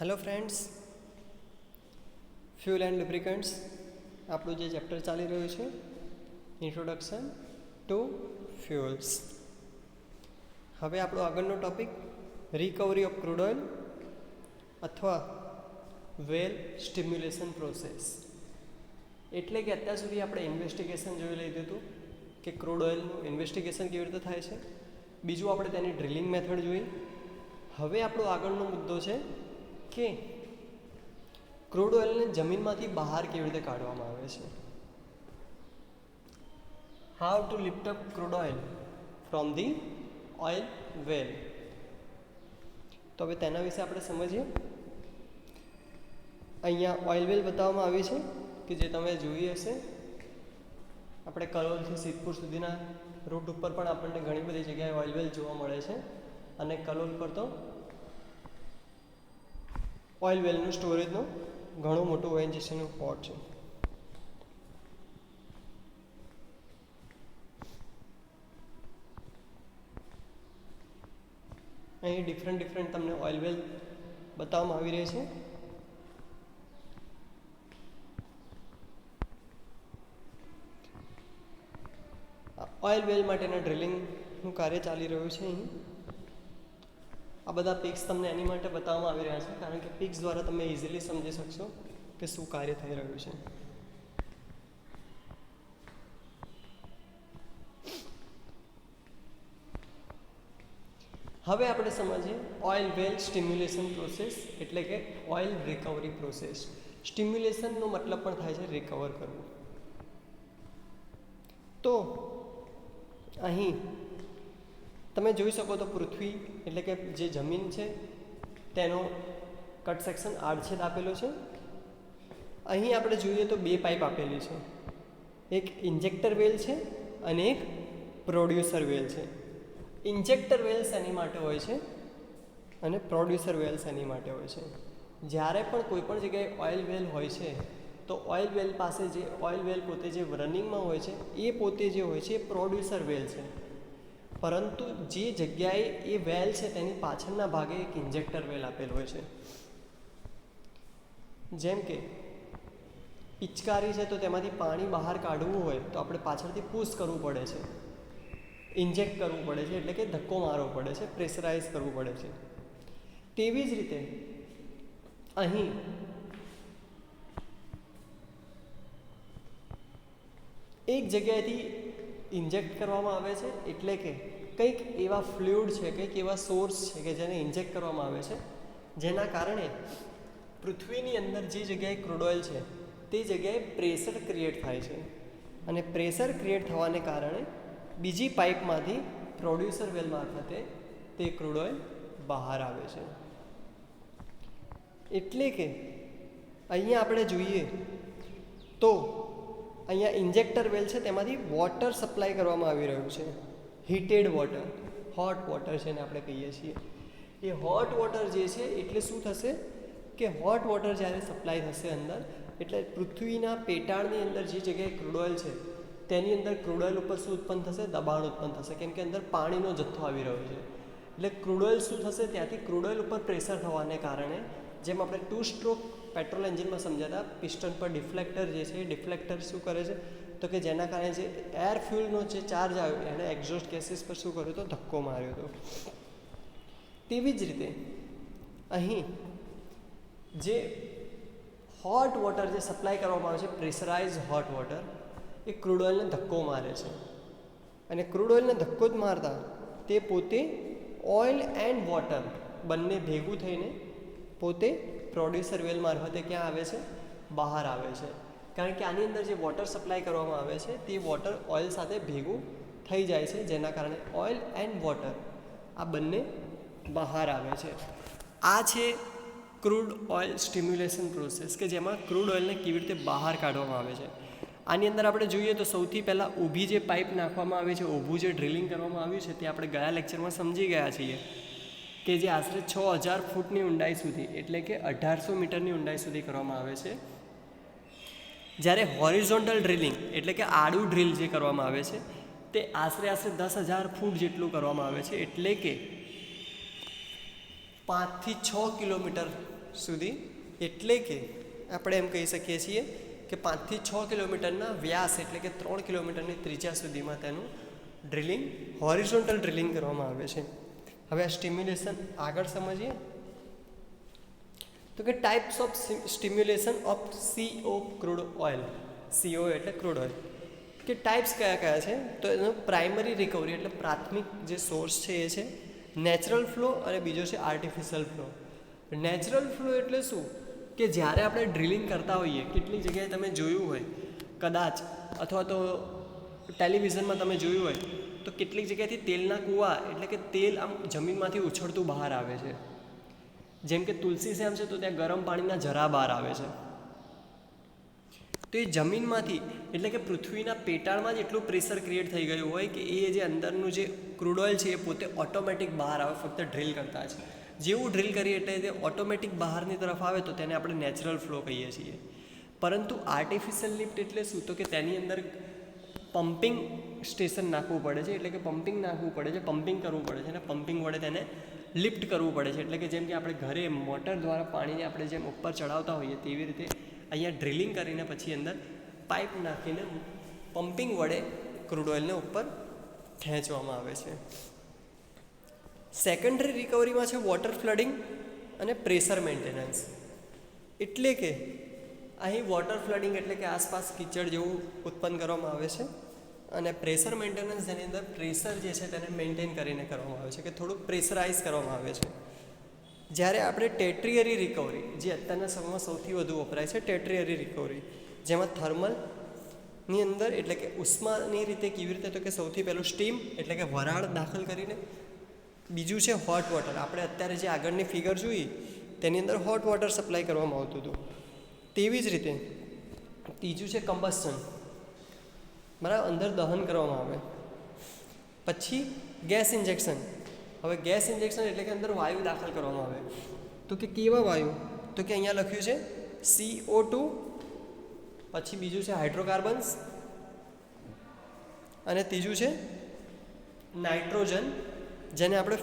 Hello friends, fuel and lubricants આપણું જે chapter ચાલી રહ્યું છે ઇન્ટ્રોડક્શન ટુ ફ્યુલ્સ. હવે આપણો આગળનો topic recovery of crude oil અથવા વેલ સ્ટિમ્યુલેશન પ્રોસેસ. એટલે કે અત્યાર સુધી આપણે ઇન્વેસ્ટિગેશન જોઈ લીધું હતું કે ક્રૂડ ઓઇલનું ઇન્વેસ્ટિગેશન કેવી રીતે થાય છે. બીજું આપણે તેની ડ્રિલિંગ મેથડ જોઈ. હવે આપણો આગળનો મુદ્દો છે કે ક્રૂડ ઓઇલને જમીનમાંથી બહાર કેવી રીતે કાઢવામાં આવે છે. How to lift up crude oil from the oil well. તો હવે તેના વિશે આપણે સમજીએ. અહીંયા ઓઇલ વેલ બતાવવામાં આવી છે કે જે તમે જોઈ હશે. આપણે કલોલથી સિદ્ધપુર સુધીના રૂટ ઉપર પણ આપણને ઘણી બધી જગ્યાએ ઓઇલ વેલ જોવા મળે છે અને કલોલ પર તો ઓઇલ વેલનું સ્ટોરેજનું ઘણું મોટું ઓએનજીસીનું પોર્ટ છે. અહીં ડિફરન્ટ તમને ઓઇલ વેલ બતાવવામાં આવી રહી છે. ઓઇલ વેલ માટેના ડ્રિલિંગનું કાર્ય ચાલી રહ્યું છે. અહીં આ બધા પિક્સ તમને એની માટે બતાવવામાં આવી રહ્યા છે કારણ કે પિક્સ દ્વારા તમે ઇઝીલી સમજી શકશો કે શું કાર્ય થઈ રહ્યું છે. હવે આપણે સમજીએ ઓઇલ વેલ સ્ટિમ્યુલેશન પ્રોસેસ એટલે કે ઓઇલ રિકવરી પ્રોસેસ. સ્ટિમ્યુલેશનનો મતલબ પણ થાય છે રિકવર કરવું. તો અહીં તમે જોઈ શકો તો પૃથ્વી એટલે કે જે જમીન છે તેનો કટ સેક્શન આડછેદ આપેલો છે. અહીં આપણે જોઈએ તો બે પાઇપ આપેલી છે. એક ઇન્જેક્ટર વેલ છે અને એક પ્રોડ્યુસર વેલ છે. ઇન્જેક્ટર વેલ્સ એની માટે હોય છે અને પ્રોડ્યુસર વેલ્સ એની માટે હોય છે. જ્યારે પણ કોઈ પણ જગ્યાએ ઓઇલ વેલ હોય છે તો ઓઇલ વેલ પાસે જે ઓઇલ વેલ પોતે જે રનિંગમાં હોય છે એ પોતે જે હોય છે એ પ્રોડ્યુસર વેલ છે. પરંતુ જે જગ્યાએ એ વેલ છે તેની પાછળના ભાગે એક ઇન્જેક્ટર વેલ આપેલ હોય છે. જેમ કે પિચકારી છે તો તેમાંથી પાણી બહાર કાઢવું હોય તો આપણે પાછળથી પુશ કરવું પડે છે, ઇન્જેક્ટ કરવું પડે છે, એટલે કે ધક્કો મારવો પડે છે, પ્રેશરાઇઝ કરવું પડે છે. તેવી જ રીતે અહીં એક જગ્યાએથી ઇન્જેક્ટ કરવામાં આવે છે એટલે કે કંઈક એવા ફ્લુઇડ છે, કંઈક એવા સોર્સ છે કે જેને ઇન્જેક્ટ કરવામાં આવે છે જેના કારણે પૃથ્વીની અંદર જે જગ્યાએ ક્રૂડ ઓઇલ છે તે જગ્યાએ પ્રેશર ક્રિએટ થાય છે અને પ્રેશર ક્રિએટ થવાને કારણે બીજી પાઇપમાંથી પ્રોડ્યુસર વેલ મારફતે તે ક્રૂડ ઓઇલ બહાર આવે છે. એટલે કે અહીંયા આપણે જોઈએ તો અહીંયા ઇન્જેક્ટર વેલ છે તેમાંથી વોટર સપ્લાય કરવામાં આવી રહ્યું છે. હીટેડ વોટર, હોટ વોટર છે ને આપણે કહીએ છીએ. એ હોટ વોટર જે છે એટલે શું થશે કે હોટ વોટર જ્યારે સપ્લાય થશે અંદર એટલે પૃથ્વીના પેટાળની અંદર જે જગ્યાએ ક્રૂડ ઓઇલ છે તેની અંદર ક્રૂડ ઓઇલ ઉપર શું ઉત્પન્ન થશે? દબાણ ઉત્પન્ન થશે. કેમ કે અંદર પાણીનો જથ્થો આવી રહ્યો છે. એટલે ક્રૂડ ઓઇલ શું થશે? ત્યાંથી ક્રૂડ ઓઇલ ઉપર પ્રેશર થવાને કારણે જેમ આપણે 2 સ્ટ્રોક પેટ્રોલ એન્જિનમાં સમજાતા પિસ્ટન પર ડિફ્લેક્ટર જે છે એ ડિફ્લેક્ટર શું કરે છે તો કે જેના કારણે જે એર ફ્યુલનો જે ચાર્જ આવ્યો એને એક્ઝોસ્ટ ગેસીસ પર શું કર્યો તો ધક્કો માર્યો હતો. તેવી જ રીતે અહીં જે હોટ વોટર જે સપ્લાય કરવામાં આવે છે પ્રેશરાઇઝ હોટ વોટર એ ક્રૂડ ઓઇલને ધક્કો મારે છે અને ક્રૂડ ઓઇલને ધક્કો જ મારતા તે પોતે ઓઇલ એન્ડ વોટર બંને ભેગું થઈને પોતે પ્રોડ્યુસર વેલ મારફતે ક્યાં આવે છે? બહાર આવે છે. કારણ કે આની અંદર જે વોટર સપ્લાય કરવામાં આવે છે તે વોટર ઓઇલ સાથે ભેગું થઈ જાય છે જેના કારણે ઓઇલ એન્ડ વોટર આ બંને બહાર આવે છે. આ છે ક્રૂડ ઓઇલ સ્ટિમ્યુલેશન પ્રોસેસ કે જેમાં ક્રૂડ ઓઇલને કેવી રીતે બહાર કાઢવામાં આવે છે. આની અંદર આપણે જોઈએ તો સૌથી પહેલાં ઊભી જે પાઇપ નાખવામાં આવી છે, ઊભું જે ડ્રિલિંગ કરવામાં આવ્યું છે તે આપણે ગયા લેક્ચરમાં સમજી ગયા છીએ કે જે આશરે 6000 ફૂટની ઊંડાઈ સુધી એટલે કે 1800 મીટરની ઊંડાઈ સુધી કરવામાં આવે છે. જ્યારે હોરિઝોન્ટલ ડ્રિલિંગ એટલે કે આડું ડ્રિલ જે કરવામાં આવે છે તે આશરે 10,000 ફૂટ જેટલું કરવામાં આવે છે એટલે કે 5 થી 6 કિલોમીટર સુધી, એટલે કે આપણે એમ કહી શકીએ છીએ કે 5 થી 6 કિલોમીટરના વ્યાસ એટલે કે 3 કિલોમીટરની ત્રિજ્યા સુધીમાં તેનું ડ્રિલિંગ, હોરિઝોન્ટલ ડ્રિલિંગ કરવામાં આવે છે. હવે આ સ્ટિમ્યુલેશન આગળ સમજીએ તો કે types of stimulation of CO crude oil. CO એટલે ક્રૂડ ઓઇલ. કે ટાઈપ્સ કયા કયા છે? તો એનો પ્રાઇમરી રિકવરી એટલે પ્રાથમિક જે સોર્સ છે એ છે નેચરલ ફ્લો અને બીજો છે આર્ટિફિશિયલ ફ્લો. નેચરલ ફ્લો એટલે શું? કે જ્યારે આપણે ડ્રિલિંગ કરતા હોઈએ, કેટલીક જગ્યાએ તમે જોયું હોય કદાચ, અથવા તો ટેલિવિઝનમાં તમે જોયું હોય તો કેટલીક જગ્યાએથી તેલના કૂવા એટલે કે તેલ આમ જમીનમાંથી ઉછળતું બહાર આવે છે. જેમ કે તુલસી શ્યામ છે તો ત્યાં ગરમ પાણીના ઝરા બહાર આવે છે. તો એ જમીનમાંથી એટલે કે પૃથ્વીના પેટાળમાં જ એટલું પ્રેશર ક્રિએટ થઈ ગયું હોય કે એ જે અંદરનું જે ક્રૂડ ઓઇલ છે એ પોતે ઓટોમેટિક બહાર આવે, ફક્ત ડ્રિલ કરતા જ. જેવું ડ્રિલ કરીએ એટલે તે ઓટોમેટિક બહારની તરફ આવે તો તેને આપણે નેચરલ ફ્લો કહીએ છીએ. પરંતુ આર્ટિફિશિયલ લિફ્ટ એટલે શું? તો કે તેની અંદર પમ્પિંગ સ્ટેશન નાખવું પડે છે, એટલે કે પમ્પિંગ નાખવું પડે છે, પમ્પિંગ કરવું પડે છે અને પમ્પિંગ વડે તેને લિફ્ટ કરવું પડે છે. એટલે કે જેમ કે આપણે ઘરે મોટર દ્વારા પાણીને આપણે જેમ ઉપર ચડાવતા હોઈએ તેવી રીતે અહીંયા ડ્રિલિંગ કરીને પછી અંદર પાઇપ નાખીને પમ્પિંગ વડે ક્રૂડ ઓઇલને ઉપર ખેંચવામાં આવે છે. સેકન્ડરી રિકવરીમાં છે વોટર ફ્લડિંગ અને પ્રેશર મેન્ટેનન્સ. એટલે કે અહીં વોટર ફ્લડિંગ એટલે કે આસપાસ કીચડ જેવું ઉત્પન્ન કરવામાં આવે છે અને પ્રેશર મેન્ટેનન્સ જેની અંદર પ્રેશર જે છે તેને મેન્ટેન કરીને કરવામાં આવે છે, કે થોડુંક પ્રેશરાઇઝ કરવામાં આવે છે. જ્યારે આપણે ટેટ્રિયરી રિકવરી, જે અત્યારના સમયમાં સૌથી વધુ વપરાય છે, ટેટ્રિયરી રિકવરી, જેમાં થર્મલની અંદર એટલે કે ઉષ્માની રીતે કેવી રીતે? તો કે સૌથી પહેલું સ્ટીમ એટલે કે વરાળ દાખલ કરીને, બીજું છે હોટ વોટર. આપણે અત્યારે જે આગળની ફિગર જોઈ તેની અંદર હોટ વોટર સપ્લાય કરવામાં આવતું હતું. તેવી જ રીતે ત્રીજું છે કમ્બસ્ટન, બરાબર, અંદર દહન કરવામાં આવે. પછી ગેસ ઇન્જેક્શન. હવે ગેસ ઇન્જેક્શન એટલે કે અંદર વાયુ દાખલ કરવામાં આવે. તો કે કેવા વાયુ? તો કે અહીંયા લખ્યું છે CO2, પછી બીજું છે હાઇડ્રોકાર્બન્સ અને ત્રીજું છે નાઇટ્રોજન, જેને આપણે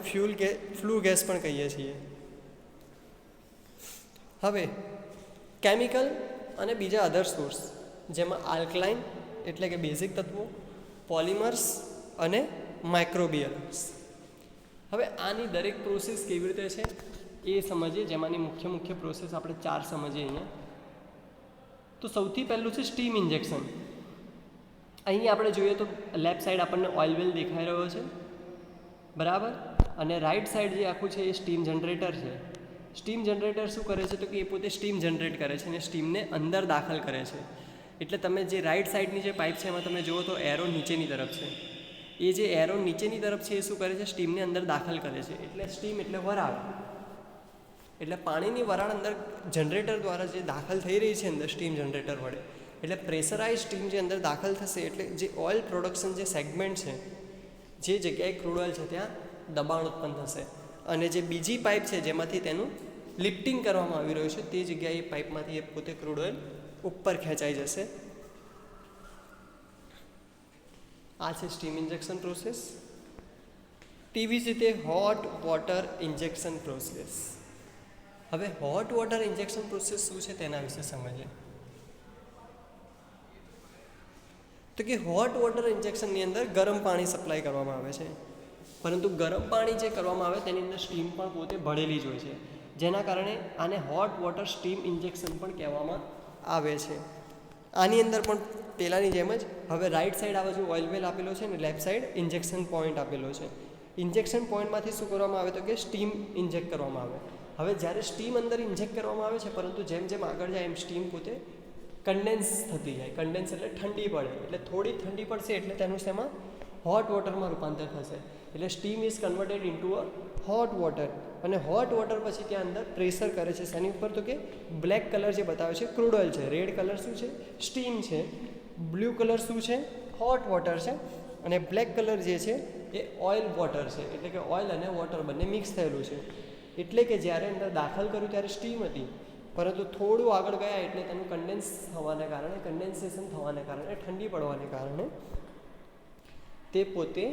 ફ્લુ ગેસ પણ કહીએ છીએ. હવે કેમિકલ અને બીજા અધર સોર્સ, જેમાં આલ્કલાઇન એટલે કે બેઝિક તત્વો, પોલિમર્સ અને માઇક્રોબિયલ્સ. હવે આની દરેક પ્રોસેસ કેવી રીતે છે એ સમજીએ, જેમાંની મુખ્ય પ્રોસેસ આપણે 4 સમજીએ અહીંયા. તો સૌથી પહેલું છે સ્ટીમ ઇન્જેક્શન. અહીં આપણે જોઈએ તો લેફ્ટ સાઈડ આપણને ઓઇલ વેલ દેખાઈ રહ્યો છે, બરાબર, અને રાઈટ સાઈડ જે આખું છે એ સ્ટીમ જનરેટર છે. સ્ટીમ જનરેટર શું કરે છે? તો કે એ પોતે સ્ટીમ જનરેટ કરે છે અને સ્ટીમને અંદર દાખલ કરે છે. એટલે તમે જે રાઈટ સાઈડની જે પાઇપ છે એમાં તમે જુઓ તો એરો નીચેની તરફ છે. એ જે એરો નીચેની તરફ છે એ શું કરે છે? સ્ટીમને અંદર દાખલ કરે છે. એટલે સ્ટીમ એટલે વરાળ, એટલે પાણીની વરાળ અંદર જનરેટર દ્વારા જે દાખલ થઈ રહી છે અંદર સ્ટીમ જનરેટર વડે, એટલે પ્રેશરાઇઝ સ્ટીમ જે અંદર દાખલ થશે એટલે જે ઓઇલ પ્રોડક્શન જે સેગમેન્ટ છે, જે જગ્યાએ ક્રૂડ ઓઇલ છે ત્યાં દબાણ ઉત્પન્ન થશે અને જે બીજી પાઇપ છે જેમાંથી તેનું લિફ્ટિંગ કરવામાં આવી રહ્યું છે તે જગ્યાએ પાઇપમાંથી એ પોતે ક્રૂડ ઓઇલ ઉપર ખેંચાઈ જશે. આ છે સ્ટીમ ઇન્જેક્શન પ્રોસેસ. તેવી જ રીતે હોટ વોટર ઇન્જેક્શન પ્રોસેસ. હવે હોટ વોટર ઇન્જેક્શન પ્રોસેસ શું છે તેના વિશે સમજીએ. તો કે હોટ વોટર ઇન્જેક્શનની અંદર ગરમ પાણી સપ્લાય કરવામાં આવે છે, પરંતુ ગરમ પાણી જે કરવામાં આવે તેની અંદર સ્ટીમ પણ પોતે ભળેલી જ હોય છે, જેના કારણે આને હોટ વોટર સ્ટીમ ઇન્જેક્શન પણ કહેવામાં આવે છે. આની અંદર પણ પહેલાંની જેમ જ હવે રાઈટ સાઈડ આ બાજુ ઓઇલ વેલ આપેલો છે અને લેફ્ટ સાઈડ ઇન્જેક્શન પોઈન્ટ આપેલો છે. ઇન્જેક્શન પોઈન્ટમાંથી શું કરવામાં આવે? તો કે સ્ટીમ ઇન્જેક્ટ કરવામાં આવે. હવે જ્યારે સ્ટીમ અંદર ઇન્જેક્ટ કરવામાં આવે છે, પરંતુ જેમ જેમ આગળ જાય એમ સ્ટીમ પોતે કન્ડેન્સ થતી જાય. કન્ડેન્સ એટલે ઠંડી પડે, એટલે થોડી ઠંડી પડશે એટલે તેનું શેમાં? હોટ વોટરમાં રૂપાંતર થશે. એટલે steam is converted into a hot water, અને હોટ વોટર પછી ત્યાં અંદર પ્રેશર કરે છે શેની ઉપર? તો કે બ્લેક કલર જે બતાવે છે ક્રૂડ ઓઇલ છે, રેડ કલર શું છે? સ્ટીમ છે, બ્લુ કલર શું છે? હોટ વોટર છે, અને બ્લેક કલર જે છે એ ઓઇલ વોટર છે, એટલે કે ઓઇલ અને વોટર બંને મિક્સ થયેલું છે. એટલે કે જ્યારે અંદર દાખલ કર્યું ત્યારે સ્ટીમ હતી, પરંતુ થોડું આગળ ગયા એટલે તેનું કન્ડેન્સેશન થવાને કારણે ઠંડી પડવાને કારણે તે પોતે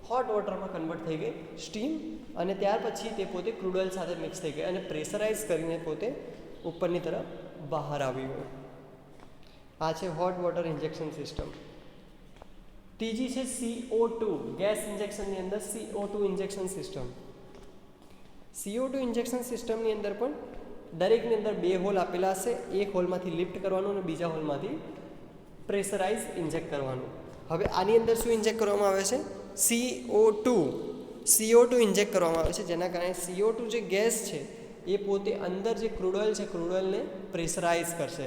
હોટ વોટરમાં કન્વર્ટ થઈ ગઈ સ્ટીમ અને ત્યાર પછી તે પોતે ક્રૂડ ઓઇલ સાથે મિક્સ થઈ ગઈ અને પ્રેશરાઇઝ કરીને પોતે ઉપરની તરફ બહાર આવ્યું. આ છે હોટ વોટર ઇન્જેક્શન સિસ્ટમ. ત્રીજી છે CO2 ગેસ ઇન્જેક્શનની અંદર CO2 injection system. CO2 injection સિસ્ટમની અંદર પણ દરેકની અંદર 2 હોલ આપેલા હશે. એક હોલમાંથી લિફ્ટ કરવાનું અને બીજા હોલમાંથી પ્રેશરાઇઝ ઇન્જેક્ટ કરવાનું. હવે આની અંદર શું ઇન્જેક્ટ કરવામાં આવે છે? CO2 ઇન્જેક્ટ કરવામાં આવે છે, જેના કારણે CO2 જે ગેસ છે એ પોતે અંદર જે ક્રૂડ ઓઇલ છે ક્રૂડ ઓઇલને પ્રેશરાઇઝ કરશે.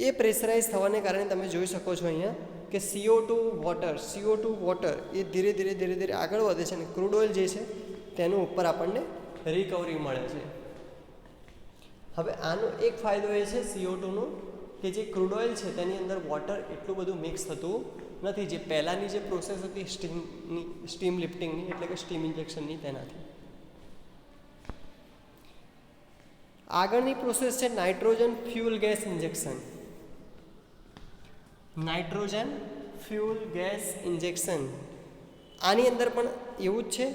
એ પ્રેશરાઇઝ થવાને કારણે તમે જોઈ શકો છો અહીંયા કે CO2 વોટર એ ધીરે ધીરે આગળ વધે છે અને ક્રૂડ ઓઇલ જે છે તેનું ઉપર આપણને રિકવરી મળે છે. હવે આનો એક ફાયદો એ છે CO2નો કે જે ક્રૂડ ઓઇલ છે તેની અંદર વોટર એટલું બધું મિક્સ થતું નથી, જે પહેલાંની જે પ્રોસેસ હતી સ્ટીમ લિફ્ટિંગની એટલે કે સ્ટીમ ઇન્જેક્શનની તેનાથી. આગળની પ્રોસેસ છે nitrogen fuel gas injection. Nitrogen fuel gas injection આની અંદર પણ એવું જ છે,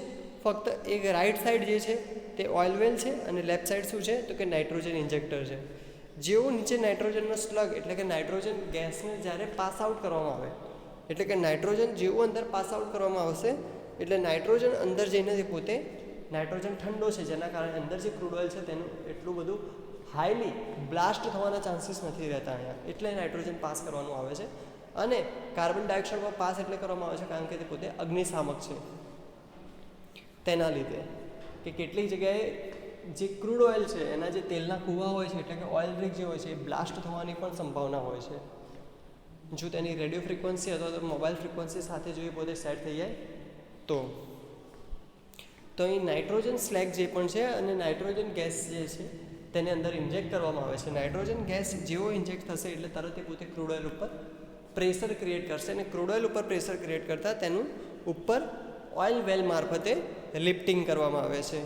ફક્ત એક રાઈટ સાઈડ જે છે તે ઓઇલ વેલ છે અને લેફ્ટ સાઈડ શું છે તો કે નાઇટ્રોજન ઇન્જેક્ટર છે. જેવો નીચે નાઇટ્રોજનનો સ્લગ એટલે કે નાઇટ્રોજન ગેસને જ્યારે પાસ આઉટ કરવામાં આવે એટલે કે નાઇટ્રોજન જેવું અંદર પાસ આઉટ કરવામાં આવશે એટલે નાઇટ્રોજન અંદર જઈને તે પોતે નાઇટ્રોજન ઠંડો છે, જેના કારણે અંદર જે ક્રૂડ ઓઇલ છે તેનું એટલું બધું હાઈલી બ્લાસ્ટ થવાના ચાન્સીસ નથી રહેતા અહીંયા, એટલે નાઇટ્રોજન પાસ કરવાનું આવે છે. અને કાર્બન ડાયોક્સાઇડમાં પાસ એટલે કરવામાં આવે છે કારણ કે તે પોતે અગ્નિશામક છે. તેના લીધે કે કેટલીક જગ્યાએ જે ક્રૂડ ઓઇલ છે એના જે તેલના કૂવા હોય છે એટલે કે ઓઇલ રિગ જે હોય છે એ બ્લાસ્ટ થવાની પણ સંભાવના હોય છે. જો તેની રેડિયો ફ્રિકવન્સી અથવા તો મોબાઈલ ફ્રિકવન્સી સાથે જો એ પોતે સેટ થઈ જાય તો અહીં નાઇટ્રોજન સ્લેગ જે પણ છે અને નાઇટ્રોજન ગેસ જે છે તેને અંદર ઇન્જેક્ટ કરવામાં આવે છે. નાઇટ્રોજન ગેસ જેવો ઇન્જેક્ટ થશે એટલે તરત એ પોતે ક્રૂડ ઓઇલ ઉપર પ્રેશર ક્રિએટ કરશે અને ક્રૂડ ઓઇલ ઉપર પ્રેશર ક્રિએટ કરતાં તેનું ઉપર ઓઇલ વેલ મારફતે લિફ્ટિંગ કરવામાં આવે છે.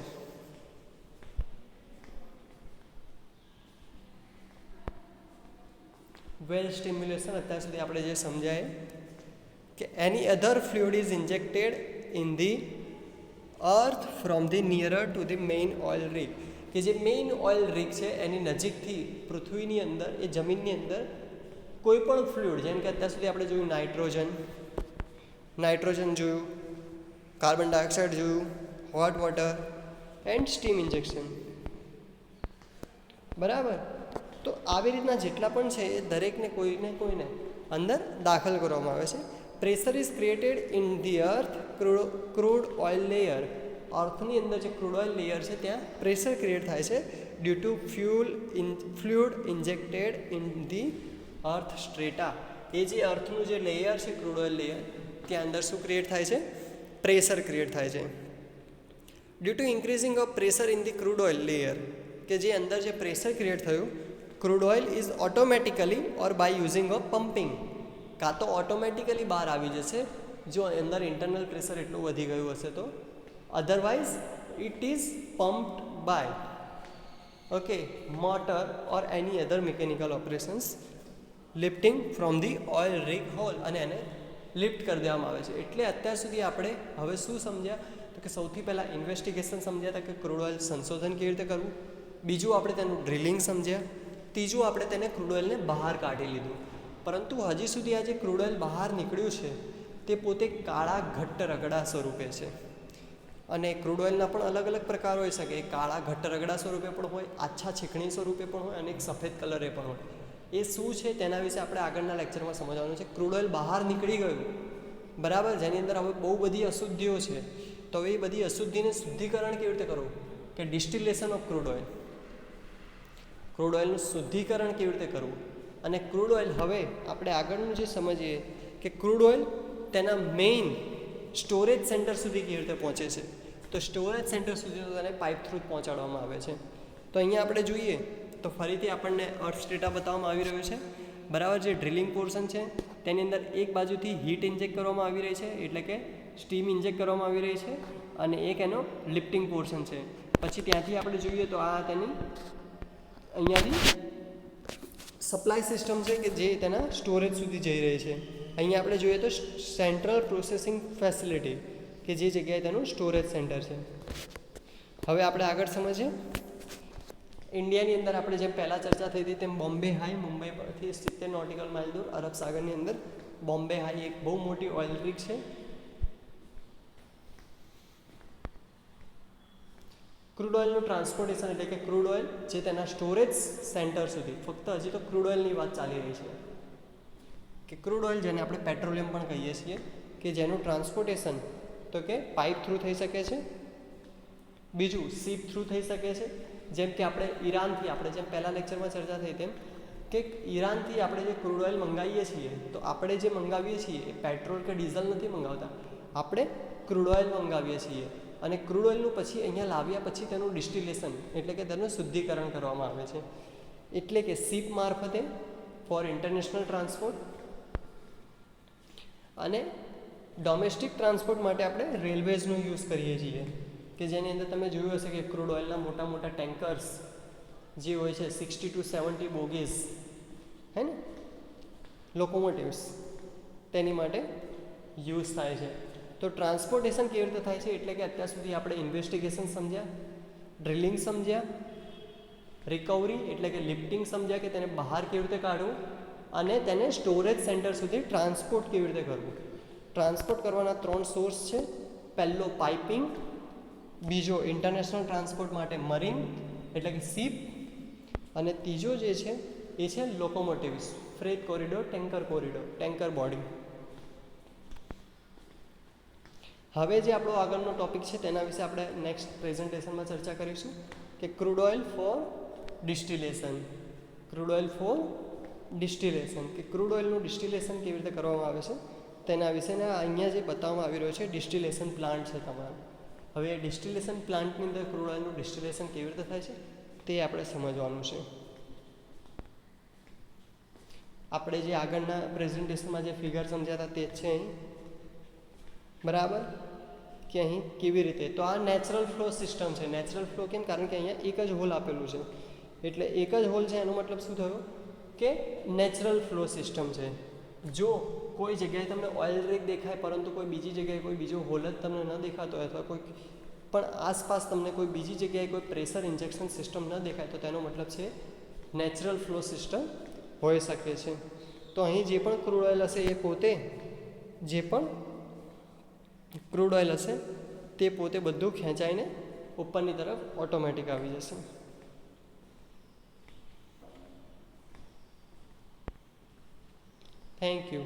વેલ સ્ટિમ્યુલેશન અત્યાર સુધી આપણે જે સમજાય કે any other fluid is injected in the earth from the nearer to the main oil rig. કે જે મેઇન ઓઇલ રિગ છે એની નજીકથી પૃથ્વીની અંદર એ જમીનની અંદર કોઈ પણ ફ્લુઇડ, જેમ કે અત્યાર સુધી આપણે જોયું નાઇટ્રોજન જોયું, કાર્બન ડાયોક્સાઇડ જોયું, hot water and steam injection, બરાબર. તો આવી રીતના જેટલા પણ છે એ દરેકને કોઈને અંદર દાખલ કરવામાં આવે છે. Pressure is created in the earth crude oil layer. અર્થની અંદર જે ક્રૂડ ઓઇલ લેયર છે ત્યાં પ્રેશર ક્રિએટ થાય છે due to fluid injected in the earth strata. એ જે અર્થનું જે લેયર છે ક્રૂડ ઓઇલ લેયર ત્યાં અંદર શું ક્રિએટ થાય છે? પ્રેશર ક્રિએટ થાય છે. Due to increasing of pressure in the crude oil layer, કે જે અંદર જે પ્રેશર ક્રિએટ થયું crude oil is automatically or by using of pumping, કાં તો ઓટોમેટિકલી બહાર આવી જશે જો અંદર ઇન્ટરનલ પ્રેશર એટલું વધી ગયું હશે તો, otherwise it is pumped by motor or any other mechanical operations lifting from the oil rig hole, અને એને લિફ્ટ કરી દેવામાં આવે છે. એટલે અત્યાર સુધી આપણે હવે શું સમજ્યા તો કે સૌથી પહેલાં ઇન્વેસ્ટિગેશન સમજ્યા હતા કે ક્રૂડ ઓઇલ સંશોધન કેવી રીતે કરવું, બીજું આપણે તેનું ડ્રિલિંગ સમજ્યા, ત્રીજું આપણે તેને ક્રૂડ ઓઇલને બહાર કાઢી લીધું. પરંતુ હજી સુધી આ જે ક્રૂડ ઓઇલ બહાર નીકળ્યું છે તે પોતે કાળા ઘટ્ટ રગડા સ્વરૂપે છે. અને ક્રૂડ ઓઇલના પણ અલગ અલગ પ્રકાર હોઈ શકે. એક કાળા ઘટ્ટ રગડા સ્વરૂપે પણ હોય, આછા છીકણી સ્વરૂપે પણ હોય અને એક સફેદ કલરે પણ હોય. એ શું છે તેના વિશે આપણે આગળના લેક્ચરમાં સમજવાનું છે. ક્રૂડ ઓઇલ બહાર નીકળી ગયું, બરાબર, જેની અંદર હવે બહુ બધી અશુદ્ધિઓ છે, તો એ બધી અશુદ્ધિને શુદ્ધિકરણ કેવી રીતે કરવું કે distillation of crude oil, crude ઓઇલનું શુદ્ધિકરણ કેવી રીતે કરવું. અને ક્રૂડ ઓઇલ હવે આપણે આગળનું જે સમજીએ કે ક્રૂડ ઓઇલ તેના મેઇન સ્ટોરેજ સેન્ટર સુધી કેવી રીતે પહોંચે છે. તો સ્ટોરેજ સેન્ટર સુધી તો તેને પાઇપ થ્રુ પહોંચાડવામાં આવે છે. તો અહીંયા આપણે જોઈએ તો ફરીથી આપણને અર્થ સ્ટ્રેટા બતાવવામાં આવી રહ્યું છે, બરાબર. જે ડ્રિલિંગ પોર્શન છે તેની અંદર એક બાજુથી હીટ ઇન્જેક્ટ કરવામાં આવી રહી છે એટલે કે સ્ટીમ ઇન્જેક્ટ કરવામાં આવી રહી છે અને એક એનો લિફ્ટિંગ પોર્શન છે. પછી ત્યાંથી આપણે જોઈએ તો આ તેની અહીંયાથી સપ્લાય સિસ્ટમ છે કે જે તેના સ્ટોરેજ સુધી જઈ રહી છે. અહીંયા આપણે જોઈએ તો સેન્ટ્રલ પ્રોસેસિંગ ફેસિલિટી, કે જે જગ્યાએ તેનું સ્ટોરેજ સેન્ટર છે. હવે આપણે આગળ સમજીએ. ઇન્ડિયાની અંદર આપણે જેમ પહેલાં ચર્ચા થઈ હતી તેમ બોમ્બે હાઈ મુંબઈ પરથી 70 નોટિકલ માઇલ દૂર અરબ સાગરની અંદર બોમ્બે હાઈ એક બહુ મોટી ઓઇલ રિગ છે. ક્રૂડ ઓઇલનું ટ્રાન્સપોર્ટેશન એટલે કે ક્રૂડ ઓઇલ જે તેના સ્ટોરેજ સેન્ટર સુધી, ફક્ત હજી તો ક્રૂડ ઓઇલની વાત ચાલી રહી છે કે ક્રૂડ ઓઇલ જેને આપણે પેટ્રોલિયમ પણ કહીએ છીએ, કે જેનું ટ્રાન્સપોર્ટેશન તો કે પાઇપ થ્રુ થઈ શકે છે, બીજું શિપ થ્રુ થઈ શકે છે. જેમ કે આપણે ઈરાનથી, આપણે જેમ પહેલા લેક્ચરમાં ચર્ચા થઈ તેમ કે ઈરાનથી આપણે જે ક્રૂડ ઓઇલ મંગાવીએ છીએ તો આપણે જે મંગાવીએ છીએ એ પેટ્રોલ કે ડીઝલ નથી મંગાવતા, આપણે ક્રૂડ ઓઇલ મંગાવીએ છીએ. અને ક્રૂડ ઓઇલનું પછી અહીંયા લાવ્યા પછી તેનું ડિસ્ટિલેશન એટલે કે તેનું શુદ્ધિકરણ કરવામાં આવે છે. એટલે કે શિપ મારફતે ફોર ઇન્ટરનેશનલ ટ્રાન્સપોર્ટ, અને ડોમેસ્ટિક ટ્રાન્સપોર્ટ માટે આપણે રેલવેઝનો યુઝ કરીએ છીએ, કે જેની અંદર તમે જોયું હશે કે ક્રૂડ ઓઇલના મોટા મોટા ટેન્કર્સ જે હોય છે 60 to 70 બોગીઝ હે ને લોકોમોટિવ્સ તેની માટે યુઝ થાય છે. તો ટ્રાન્સપોર્ટેશન કેવી રીતે થાય છે એટલે કે અત્યાર સુધી આપણે ઇન્વેસ્ટિગેશન સમજ્યા, ડ્રિલિંગ સમજ્યા, રિકવરી એટલે કે લિફ્ટિંગ સમજ્યા કે તેને બહાર કેવી રીતે કાઢવું, અને તેને સ્ટોરેજ સેન્ટર સુધી ટ્રાન્સપોર્ટ કેવી રીતે કરવું. ટ્રાન્સપોર્ટ કરવાના 3 સોર્સ છે. પહેલો પાઇપિંગ, બીજો ઇન્ટરનેશનલ ટ્રાન્સપોર્ટ માટે મરીન એટલે કે શિપ, અને ત્રીજો જે છે એ છે locomotives, freight corridor, tanker body. હવે જે આપણો આગળનો ટોપિક છે તેના વિશે આપણે નેક્સ્ટ પ્રેઝન્ટેશનમાં ચર્ચા કરીશું કે crude oil for distillation. Crude oil for distillation કે ક્રૂડ ઓઇલનું ડિસ્ટિલેશન કેવી રીતે કરવામાં આવે છે તેના વિશેના અહીંયા જે બતાવવામાં આવી રહ્યો છે ડિસ્ટિલેશન પ્લાન્ટ છે તમારો. હવે એ ડિસ્ટિલેશન પ્લાન્ટની અંદર ક્રૂડ ઓઇલનું ડિસ્ટિલેશન કેવી રીતે થાય છે તે આપણે સમજવાનું છે. આપણે જે આગળના પ્રેઝન્ટેશનમાં જે ફિગર સમજ્યા હતા તે જ છે અહીં, બરાબર, કે અહીં કેવી રીતે. તો આ નેચરલ ફ્લો સિસ્ટમ છે. નેચરલ ફ્લો કેમ? કારણ કે અહીંયા એક જ હોલ આપેલું છે, એટલે એક જ હોલ છે એનો મતલબ શું થયો કે નેચરલ ફ્લો સિસ્ટમ છે. જો કોઈ જગ્યાએ તમને ઓઇલ રિગ દેખાય પરંતુ કોઈ બીજી જગ્યાએ કોઈ બીજો હોલ જ તમને ન દેખાતો હોય અથવા કોઈ પણ આસપાસ તમને કોઈ બીજી જગ્યાએ કોઈ પ્રેશર ઇન્જેક્શન સિસ્ટમ ન દેખાય તો તેનો મતલબ છે નેચરલ ફ્લો સિસ્ટમ હોઈ શકે છે. તો અહીં જે પણ ક્રૂડ ઓઇલ હશે એ પોતે જે પણ ક્રૂડ ઓઇલ હશે તે પોતે બધું ખેંચાઈને ઉપરની તરફ ઓટોમેટિક આવી જશે. Thank you.